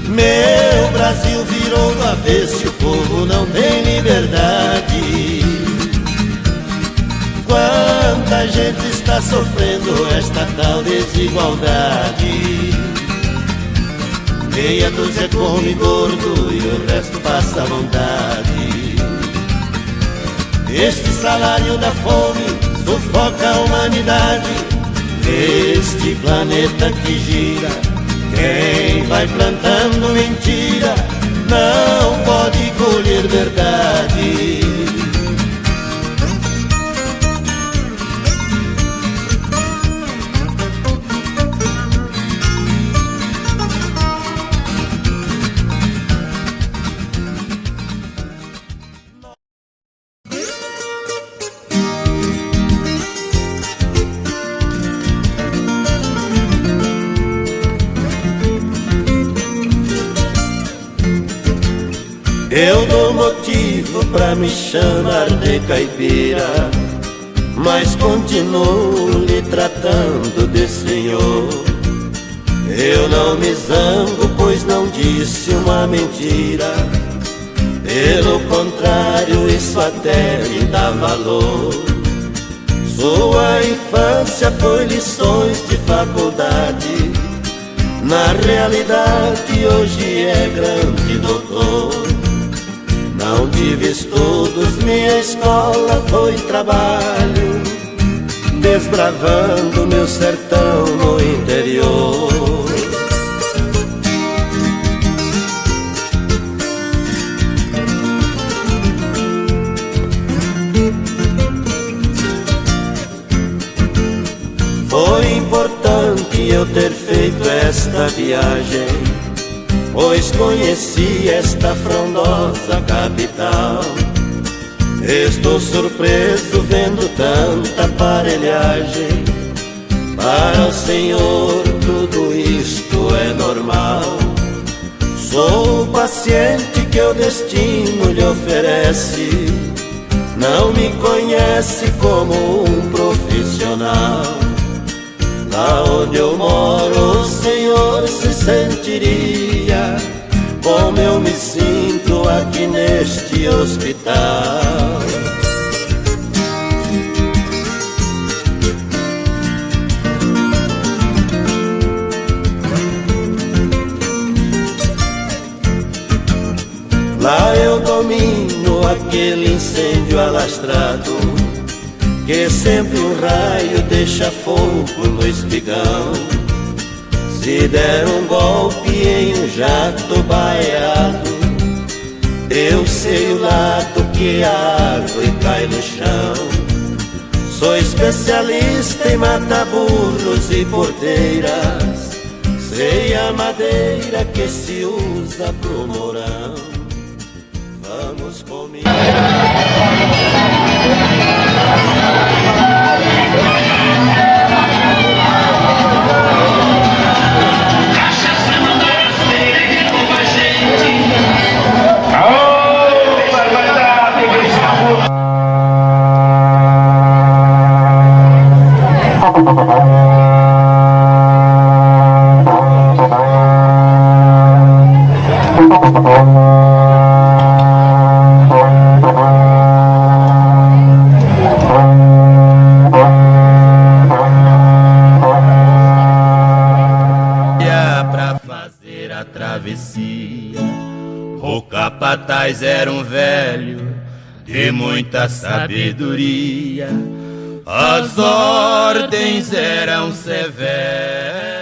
Meu Brasil virou do avesso e o povo não tem liberdade. Quanta gente está sofrendo esta tal desigualdade. Meia dúzia come gordo e o resto passa vontade. Este salário da fome sufoca a humanidade. Neste planeta que gira, quem vai plantando mentira não pode colher verdade. Eu dou motivo pra me chamar de caipira, mas continuo lhe tratando de senhor. Eu não me zango, pois não disse uma mentira. Pelo contrário, isso até me dá valor. Sua infância foi lições de faculdade. Na realidade, hoje é grande doutor. Não tive estudos, minha escola foi trabalho, desbravando meu sertão no interior. Foi importante eu ter feito esta viagem, pois conheci esta frondosa capital. Estou surpreso vendo tanta aparelhagem. Para o Senhor tudo isto é normal. Sou o paciente que o destino lhe oferece. Não me conhece como um profissional. Lá onde eu moro o Senhor se sentiria como eu me sinto aqui neste hospital. Lá eu domino aquele incêndio alastrado, que sempre um raio deixa fogo no espigão. Se der um golpe em um jato baleado, eu sei o lado que a árvore cai no chão. Sou especialista em matar burros e porteiras. Sei a madeira que se usa pro morão. Vamos comigo. Travessia, o capataz era um velho de muita sabedoria, as ordens eram severas.